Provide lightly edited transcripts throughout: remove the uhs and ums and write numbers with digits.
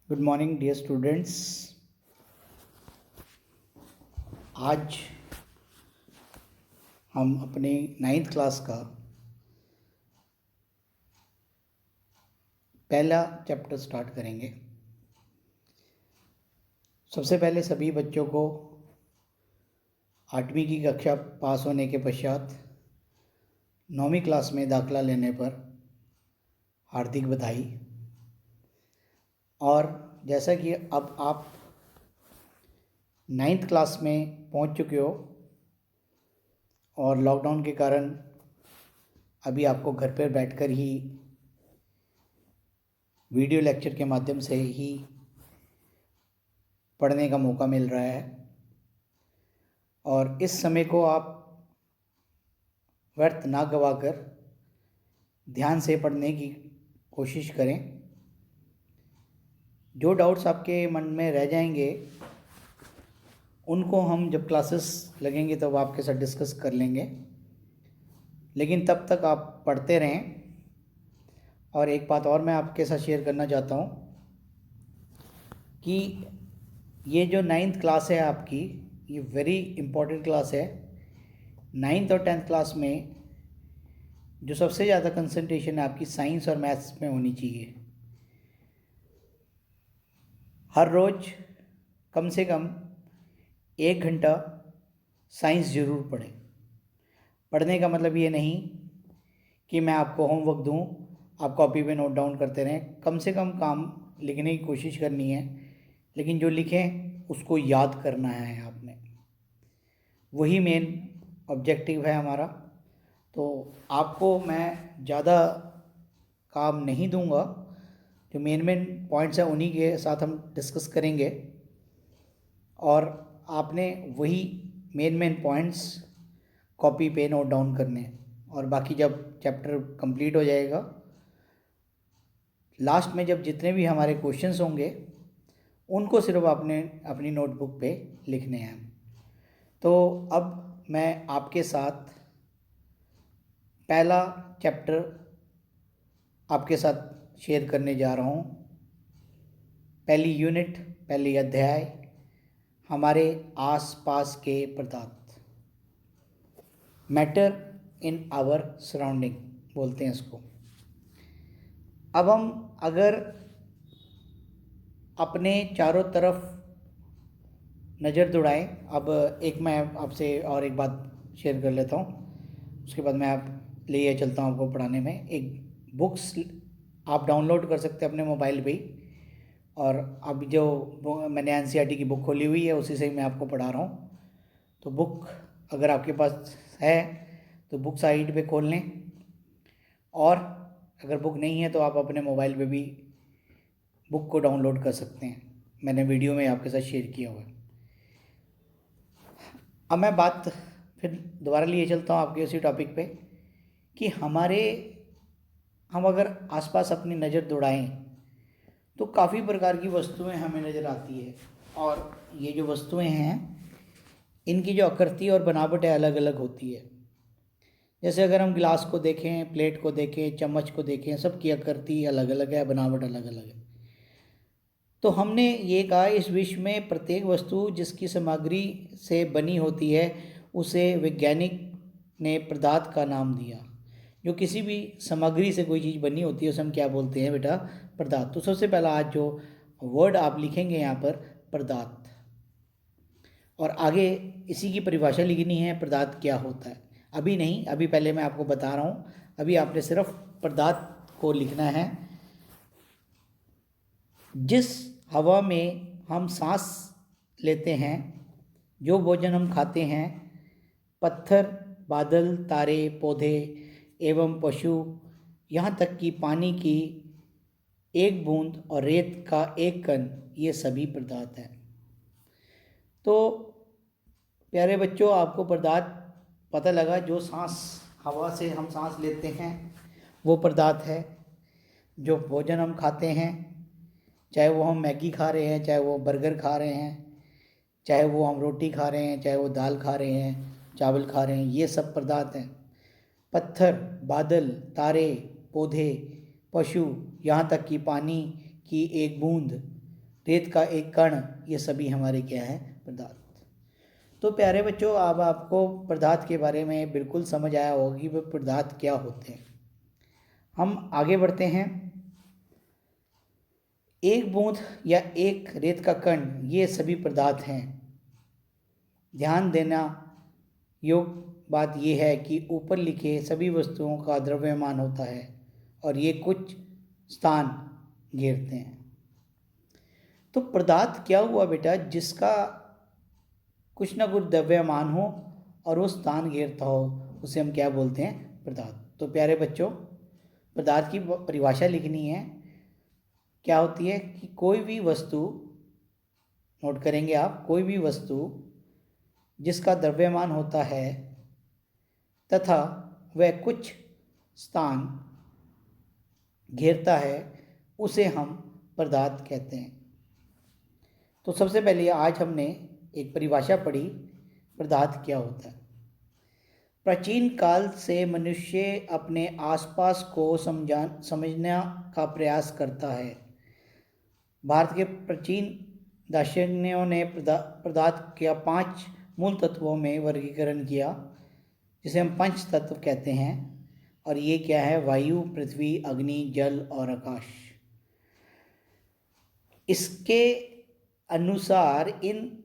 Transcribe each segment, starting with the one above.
Good morning dear students. आज हम अपने 9th क्लास का पहला चैप्टर स्टार्ट करेंगे। सबसे पहले सभी बच्चों को 8वीं की कक्षा पास होने के पश्चात 9वीं क्लास में दाखिला लेने पर हार्दिक बधाई। और जैसा कि अब आप 9th क्लास में पहुंच चुके हो और लॉकडाउन के कारण अभी आपको घर पर बैठकर ही वीडियो लेक्चर के माध्यम से ही पढ़ने का मौका मिल रहा है और इस समय को आप व्यर्थ ना गवाकर ध्यान से पढ़ने की कोशिश करें। जो डाउट्स आपके मन में रह जाएंगे उनको हम जब क्लासेस लगेंगे तब आपके साथ डिस्कस कर लेंगे, लेकिन तब तक आप पढ़ते रहें। और एक बात और मैं आपके साथ शेयर करना चाहता हूँ कि ये जो 9th क्लास है आपकी, ये वेरी इम्पोर्टेंट क्लास है। 9th और 10th क्लास में जो सबसे ज़्यादा कंसंट्रेशन है आपकी साइंस और मैथ्स में होनी चाहिए। हर रोज़ कम से कम 1 घंटा साइंस ज़रूर पढ़ें। पढ़ने का मतलब ये नहीं कि मैं आपको होमवर्क दूं, आप कॉपी पे नोट डाउन करते रहें। कम से कम काम लिखने की कोशिश करनी है, लेकिन जो लिखें उसको याद करना है आपने। वही मेन ऑब्जेक्टिव है हमारा। तो आपको मैं ज़्यादा काम नहीं दूंगा, जो मेन पॉइंट्स हैं उन्हीं के साथ हम डिस्कस करेंगे और आपने वही मेन पॉइंट्स कॉपी पे नोट डाउन करने हैं। और बाकी जब चैप्टर कंप्लीट हो जाएगा, लास्ट में जब जितने भी हमारे क्वेश्चंस होंगे उनको सिर्फ आपने अपनी नोटबुक पे लिखने हैं। तो अब मैं आपके साथ पहला चैप्टर आपके साथ शेयर करने जा रहा हूँ। पहली यूनिट, पहली अध्याय, हमारे आसपास के पदार्थ, मैटर इन आवर सराउंडिंग बोलते हैं इसको। अब हम अगर अपने चारों तरफ नज़र दौड़ाएं, अब एक मैं आपसे और एक बात शेयर कर लेता हूँ, उसके बाद मैं आप ले चलता हूँ आपको पढ़ाने में। एक बुक्स आप डाउनलोड कर सकते हैं अपने मोबाइल पे ही, और अब जो मैंने एनसीईआरटी की बुक खोली हुई है उसी से ही मैं आपको पढ़ा रहा हूँ। तो बुक अगर आपके पास है तो बुक साइट पे खोल लें, और अगर बुक नहीं है तो आप अपने मोबाइल पे भी बुक को डाउनलोड कर सकते हैं। मैंने वीडियो में आपके साथ शेयर किया हुआ है। अब मैं बात फिर दोबारा लिए चलता हूँ आपके उसी टॉपिक पे कि हम अगर आसपास अपनी नज़र दौड़ाएं तो काफ़ी प्रकार की वस्तुएं हमें नज़र आती है, और ये जो वस्तुएं हैं इनकी जो आकृति और बनावट है अलग अलग होती है। जैसे अगर हम गिलास को देखें, प्लेट को देखें, चम्मच को देखें, सबकी आकृति अलग अलग है, बनावट अलग अलग है। तो हमने ये कहा इस विश्व में प्रत्येक वस्तु जिसकी सामग्री से बनी होती है उसे वैज्ञानिक ने पदार्थ का नाम दिया। जो किसी भी सामग्री से कोई चीज़ बनी होती है उसे हम क्या बोलते हैं बेटा? पदार्थ। तो सबसे पहला आज जो वर्ड आप लिखेंगे यहाँ पर, पदार्थ, और आगे इसी की परिभाषा लिखनी है, पदार्थ क्या होता है। अभी नहीं, अभी पहले मैं आपको बता रहा हूँ, अभी आपने सिर्फ पदार्थ को लिखना है। जिस हवा में हम सांस लेते हैं, जो भोजन हम खाते हैं, पत्थर, बादल, तारे, पौधे एवं पशु, यहाँ तक कि पानी की एक बूंद और रेत का एक कण, ये सभी पदार्थ हैं। तो प्यारे बच्चों, आपको पदार्थ पता लगा। जो सांस, हवा से हम सांस लेते हैं वो पदार्थ है। जो भोजन हम खाते हैं, चाहे वो हम मैगी खा रहे हैं, चाहे वो बर्गर खा रहे हैं, चाहे वो हम रोटी खा रहे हैं, चाहे वो दाल खा रहे हैं, चावल खा रहे हैं, ये सब पदार्थ हैं। पत्थर, बादल, तारे, पौधे, पशु, यहाँ तक कि पानी की एक बूंद, रेत का एक कण, ये सभी हमारे क्या है, पदार्थ। तो प्यारे बच्चों, अब आपको पदार्थ के बारे में बिल्कुल समझ आया होगा कि वह पदार्थ क्या होते हैं। हम आगे बढ़ते हैं। एक बूंद या एक रेत का कण, ये सभी पदार्थ हैं। ध्यान देना योग्य बात यह है कि ऊपर लिखे सभी वस्तुओं का द्रव्यमान होता है और ये कुछ स्थान घेरते हैं। तो पदार्थ क्या हुआ बेटा, जिसका कुछ ना कुछ द्रव्यमान हो और वो स्थान घेरता हो, उसे हम क्या बोलते हैं, पदार्थ। तो प्यारे बच्चों, पदार्थ की परिभाषा लिखनी है। क्या होती है कि कोई भी वस्तु, नोट करेंगे आप, कोई भी वस्तु जिसका द्रव्यमान होता है तथा वह कुछ स्थान घेरता है, उसे हम पदार्थ कहते हैं। तो सबसे पहले आज हमने एक परिभाषा पढ़ी, पदार्थ क्या होता है। प्राचीन काल से मनुष्य अपने आसपास को समझने का प्रयास करता है। भारत के प्राचीन दार्शनिकों ने पदार्थ के 5 मूल तत्वों में वर्गीकरण किया, जिसे हम पंच तत्व कहते हैं। और ये क्या है, वायु, पृथ्वी, अग्नि, जल और आकाश। इसके अनुसार इन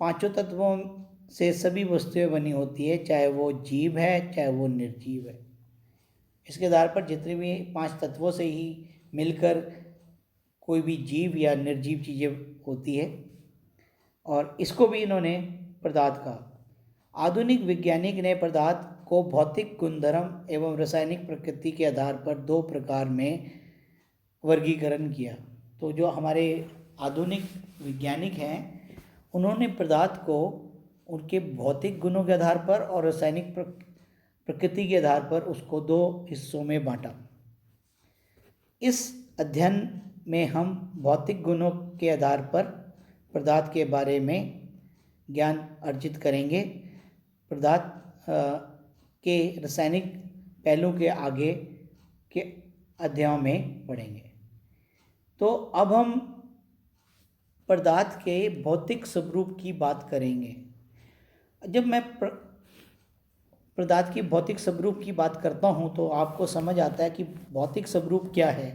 5 तत्वों से सभी वस्तुएं बनी होती है, चाहे वो जीव है चाहे वो निर्जीव है। इसके आधार पर जितने भी 5 तत्वों से ही मिलकर कोई भी जीव या निर्जीव चीज़ें होती है, और इसको भी इन्होंने पदार्थ कहा। आधुनिक वैज्ञानिक ने पदार्थ को भौतिक गुणधर्म एवं रासायनिक प्रकृति के आधार पर 2 प्रकार में वर्गीकरण किया। तो जो हमारे आधुनिक वैज्ञानिक हैं, उन्होंने पदार्थ को उनके भौतिक गुणों के आधार पर और रासायनिक प्रकृति के आधार पर उसको 2 हिस्सों में बांटा। इस अध्ययन में हम भौतिक गुणों के आधार पर पदार्थ के बारे में ज्ञान अर्जित करेंगे। पदार्थ के रासायनिक पहलू के आगे के अध्यायों में पढ़ेंगे। तो अब हम पदार्थ के भौतिक स्वरूप की बात करेंगे। जब मैं पदार्थ की भौतिक स्वरूप की बात करता हूँ तो आपको समझ आता है कि भौतिक स्वरूप क्या है,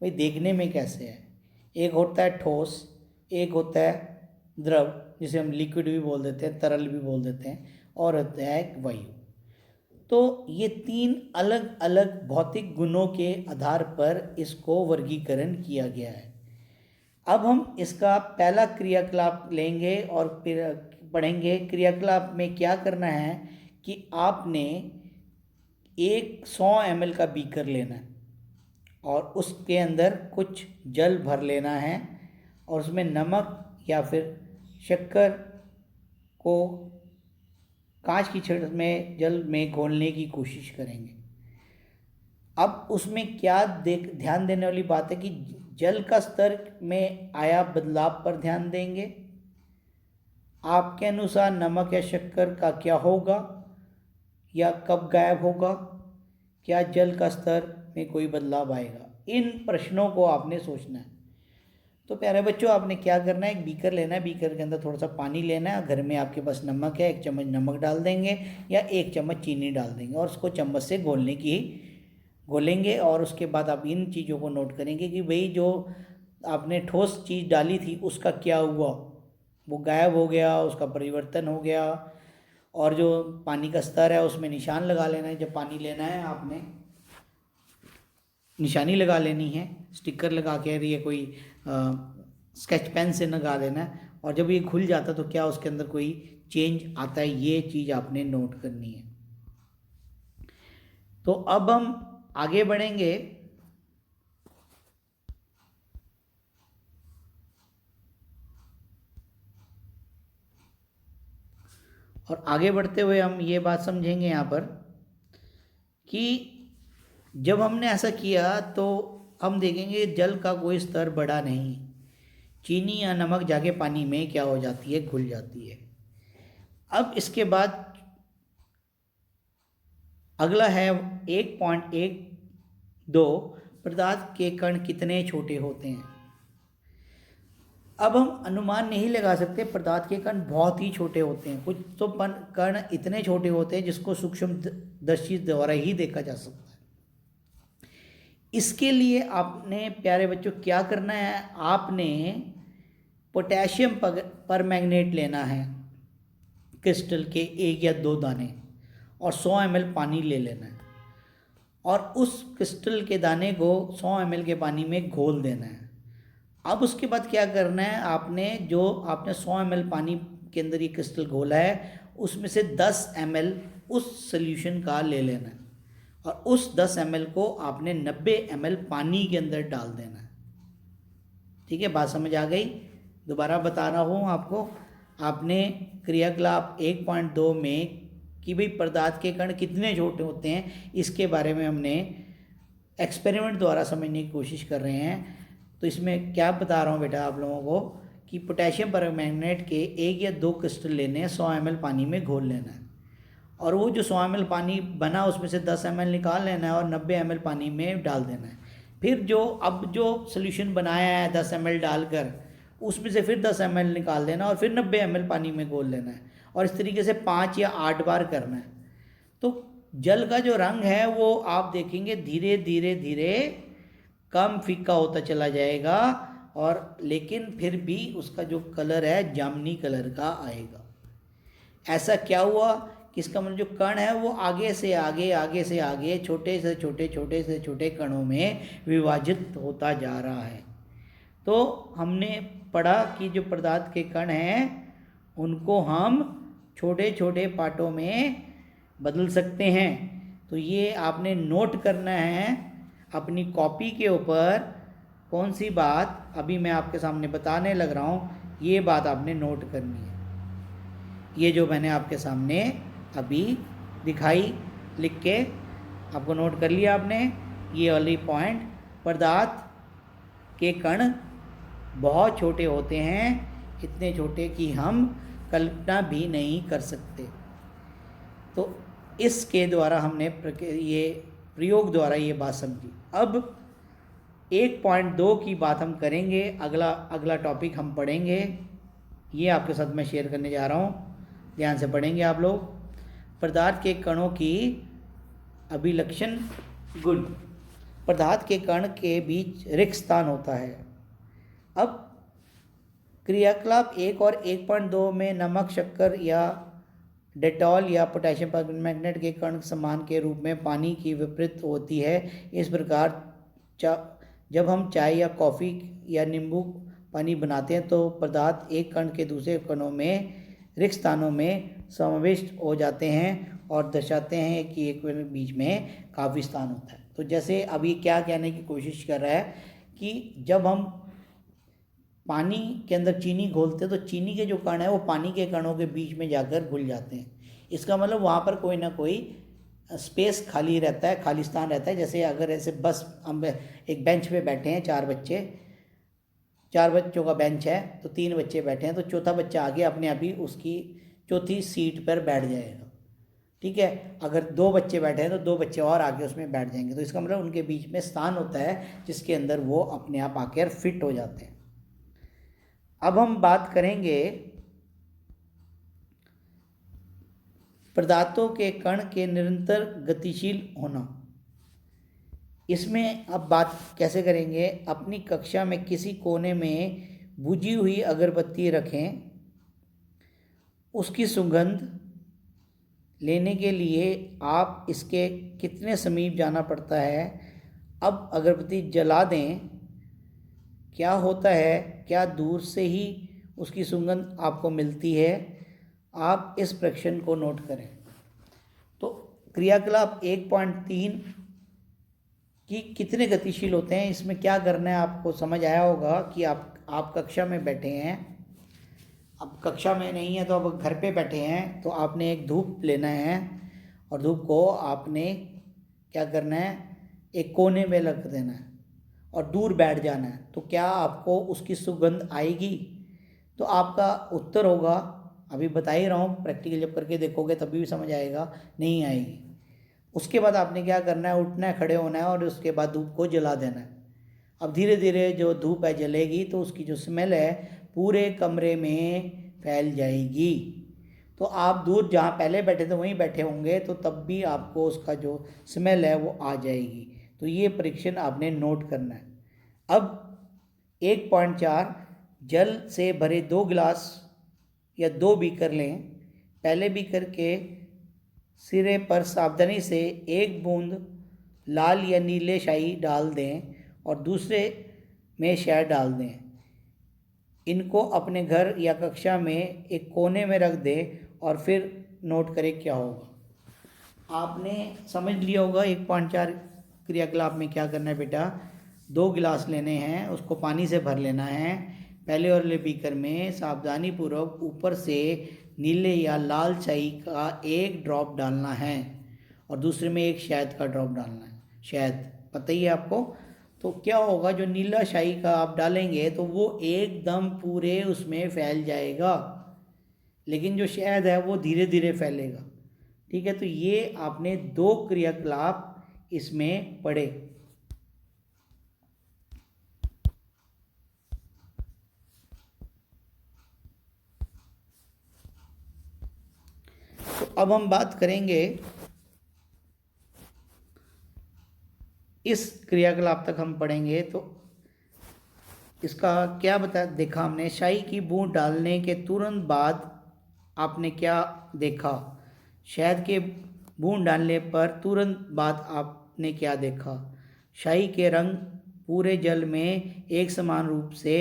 भाई देखने में कैसे है। एक होता है ठोस, एक होता है द्रव, जिसे हम लिक्विड भी बोल देते हैं, तरल भी बोल देते हैं, और होता है वायु। तो ये 3 अलग अलग भौतिक गुणों के आधार पर इसको वर्गीकरण किया गया है। अब हम इसका पहला क्रियाकलाप लेंगे और फिर पढ़ेंगे। क्रियाकलाप में क्या करना है कि आपने एक 100 ml का बीकर लेना है और उसके अंदर कुछ जल भर लेना है और उसमें नमक या फिर शक्कर को कांच की छड़ में जल में घोलने की कोशिश करेंगे। अब उसमें क्या ध्यान देने वाली बात है कि जल का स्तर में आया बदलाव पर ध्यान देंगे। आपके अनुसार नमक या शक्कर का क्या होगा या कब गायब होगा, क्या जल का स्तर में कोई बदलाव आएगा, इन प्रश्नों को आपने सोचना है। तो प्यारे बच्चों, आपने क्या करना है, एक बीकर लेना है, बीकर के अंदर थोड़ा सा पानी लेना है, घर में आपके पास नमक है, 1 चम्मच नमक डाल देंगे या 1 चम्मच चीनी डाल देंगे और उसको चम्मच से घोलेंगे। और उसके बाद आप इन चीज़ों को नोट करेंगे कि भाई जो आपने ठोस चीज़ डाली थी उसका क्या हुआ, वो गायब हो गया, उसका परिवर्तन हो गया। और जो पानी का स्तर है उसमें निशान लगा लेना है। जब पानी लेना है आपने निशानी लगा लेनी है, स्टिकर लगा के, या कोई स्केच पेन से लगा देना है। और जब ये खुल जाता तो क्या उसके अंदर कोई चेंज आता है, ये चीज़ आपने नोट करनी है। तो अब हम आगे बढ़ेंगे। और आगे बढ़ते हुए हम ये बात समझेंगे यहाँ पर कि जब हमने ऐसा किया तो हम देखेंगे जल का कोई स्तर बढ़ा नहीं, चीनी या नमक जाके पानी में क्या हो जाती है, घुल जाती है। अब इसके बाद अगला है 1.12 पदार्थ के कण कितने छोटे होते हैं। अब हम अनुमान नहीं लगा सकते, पदार्थ के कण बहुत ही छोटे होते हैं, कुछ तो कण इतने छोटे होते हैं जिसको सूक्ष्मदर्शी द्वारा ही देखा जा सकता है। इसके लिए आपने प्यारे बच्चों क्या करना है, आपने पोटेशियम परमैंगनेट लेना है, क्रिस्टल के 1 या 2 दाने, और 100 ml पानी ले लेना है, और उस क्रिस्टल के दाने को 100 ml के पानी में घोल देना है। अब उसके बाद क्या करना है, आपने 100 ml पानी के अंदर ये क्रिस्टल घोला है, उसमें से 10 ml उस सोल्यूशन का ले लेना है, और उस 10 ml को आपने 90 ml पानी के अंदर डाल देना है। ठीक है, बात समझ आ गई? दोबारा बता रहा हूँ आपको, आपने क्रियाकलाप 1.2 में कि भाई पदार्थ के कण कितने छोटे होते हैं, इसके बारे में हमने एक्सपेरिमेंट द्वारा समझने की कोशिश कर रहे हैं। तो इसमें क्या बता रहा हूँ बेटा आप लोगों को कि पोटेशियम परमैंगनेट के 1 या 2 क्रिस्टल लेने हैं, 100 ml पानी में घोल लेना है, और वो जो 100 ml पानी बना उसमें से 10 ml निकाल लेना है और 90 ml पानी में डाल देना है। फिर अब जो सोल्यूशन बनाया है 10 ml डालकर, उसमें से फिर 10 ml निकाल देना और फिर 90 ml पानी में घोल लेना है, और इस तरीके से 5 या 8 बार करना है। तो जल का जो रंग है वो आप देखेंगे धीरे धीरे धीरे कम फीका होता चला जाएगा, और लेकिन फिर भी उसका जो कलर है जामुनी कलर का आएगा। ऐसा क्या हुआ कि इसका मतलब जो कण है वो आगे से आगे छोटे से छोटे कणों में विभाजित होता जा रहा है। तो हमने पढ़ा कि जो पदार्थ के कण हैं उनको हम छोटे छोटे पार्टों में बदल सकते हैं। तो ये आपने नोट करना है अपनी कॉपी के ऊपर, कौन सी बात अभी मैं आपके सामने बताने लग रहा हूँ, ये बात आपने नोट करनी है। ये जो मैंने आपके सामने अभी दिखाई लिख के, आपको नोट कर लिया आपने, ये वाली पॉइंट, पदार्थ के कण बहुत छोटे होते हैं, इतने छोटे कि हम कल्पना भी नहीं कर सकते। तो इसके द्वारा हमने ये प्रयोग द्वारा ये बात समझी। अब 1.2 की बात हम करेंगे, अगला टॉपिक हम पढ़ेंगे, ये आपके साथ मैं शेयर करने जा रहा हूँ, ध्यान से पढ़ेंगे आप लोग। पदार्थ के कणों की अभिलक्षण गुण। पदार्थ के कण के बीच रिक्त स्थान होता है। अब क्रियाकलाप 1 और 1.2 में नमक, शक्कर या डेटॉल या पोटेशियम परमैंगनेट के कण समान के रूप में पानी की विपरीत होती है। इस प्रकार जब हम चाय या कॉफ़ी या नींबू पानी बनाते हैं तो पदार्थ एक कण के दूसरे कणों में रिक्त स्थानों में समाविष्ट हो जाते हैं और दर्शाते हैं कि एक बीच में काफ़ी स्थान होता है। तो जैसे अभी क्या कहने की कोशिश कर रहा है कि जब हम पानी के अंदर चीनी घोलते हैं तो चीनी के जो कण है वो पानी के कणों के बीच में जाकर घुल जाते हैं। इसका मतलब वहाँ पर कोई ना कोई स्पेस खाली रहता है, खाली स्थान रहता है। जैसे अगर ऐसे बस हम एक बेंच पे बैठे हैं, 4 बच्चों का बेंच है, तो 3 बच्चे बैठे हैं, तो चौथा बच्चा आगे अपने आप ही उसकी चौथी सीट पर बैठ जाएगा। ठीक है, अगर 2 बच्चे बैठे हैं तो 2 बच्चे और आगे उसमें बैठ जाएंगे। तो इसका मतलब उनके बीच में स्थान होता है जिसके अंदर वो अपने आप आकर फिट हो जाते हैं। अब हम बात करेंगे पदार्थों के कण के निरंतर गतिशील होना। इसमें अब बात कैसे करेंगे, अपनी कक्षा में किसी कोने में बुझी हुई अगरबत्ती रखें, उसकी सुगंध लेने के लिए आप इसके कितने समीप जाना पड़ता है। अब अगरबत्ती जला दें, क्या होता है, क्या दूर से ही उसकी सुगंध आपको मिलती है। आप इस प्रश्न को नोट करें। तो क्रियाकलाप 1.3 कि कितने गतिशील होते हैं, इसमें क्या करना है आपको समझ आया होगा कि आप कक्षा में बैठे हैं। अब कक्षा में नहीं है तो अब घर पे बैठे हैं, तो आपने एक धूप लेना है और धूप को आपने क्या करना है, एक कोने में रख देना है और दूर बैठ जाना है। तो क्या आपको उसकी सुगंध आएगी? तो आपका उत्तर होगा, अभी बता ही रहा हूँ, प्रैक्टिकल जब करके देखोगे तभी भी समझ आएगा, नहीं आएगी। उसके बाद आपने क्या करना है, उठना है, खड़े होना है और उसके बाद धूप को जला देना है। अब धीरे धीरे जो धूप है जलेगी तो उसकी जो स्मेल है पूरे कमरे में फैल जाएगी। तो आप दूर जहाँ पहले बैठे थे वहीं बैठे होंगे तो तब भी आपको उसका जो स्मेल है वो आ जाएगी। तो ये परीक्षण आपने नोट करना है। अब 1.4 जल से भरे 2 गिलास या 2 बीकर लें। पहले बीकर के सिरे पर सावधानी से 1 बूंद लाल या नीले शाही डाल दें और दूसरे में शहद डाल दें। इनको अपने घर या कक्षा में एक कोने में रख दें और फिर नोट करें क्या होगा। आपने समझ लिया होगा 1.4 क्रियाकलाप में क्या करना है बेटा। 2 गिलास लेने हैं, उसको पानी से भर लेना है। पहले वाले बीकर में सावधानी पूर्वक ऊपर से नीले या लाल चाय का 1 ड्रॉप डालना है और दूसरे में 1 शहद का ड्रॉप डालना है। शहद पता ही है आपको। तो क्या होगा, जो नीला शाही का आप डालेंगे तो वो एकदम पूरे उसमें फैल जाएगा, लेकिन जो शहद है वो धीरे धीरे फैलेगा। ठीक है, तो ये आपने 2 क्रियाकलाप इसमें पढ़े। तो अब हम बात करेंगे, इस क्रियाकलाप तक हम पढ़ेंगे तो इसका क्या देखा हमने। शाही की बूंद डालने के तुरंत बाद आपने क्या देखा, शहद के बूंद डालने पर तुरंत बाद आपने क्या देखा, शाही के रंग पूरे जल में एक समान रूप से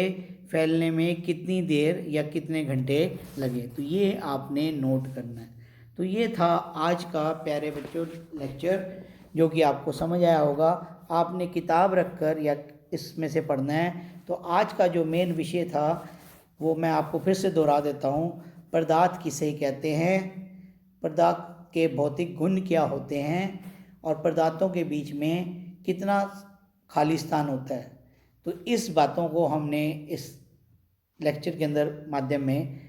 फैलने में कितनी देर या कितने घंटे लगे। तो ये आपने नोट करना है। तो ये था आज का प्यारे बच्चों लेक्चर, जो कि आपको समझ आया होगा। आपने किताब रखकर या इसमें से पढ़ना है। तो आज का जो मेन विषय था वो मैं आपको फिर से दोहरा देता हूँ। पदार्थ किसे कहते हैं, पदार्थ के भौतिक गुण क्या होते हैं और पदार्थों के बीच में कितना खाली स्थान होता है। तो इस बातों को हमने इस लेक्चर के अंदर माध्यम में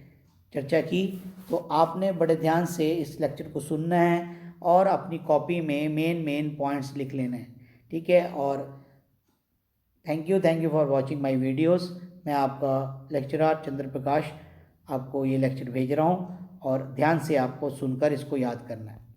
चर्चा की। तो आपने बड़े ध्यान से इस लेक्चर को सुनना है और अपनी कॉपी में मेन पॉइंट्स लिख लेना है। ठीक है, और thank you for watching my videos. मैं आपका लेक्चरर चंद्र प्रकाश आपको ये लेक्चर भेज रहा हूँ और ध्यान से आपको सुनकर इसको याद करना है।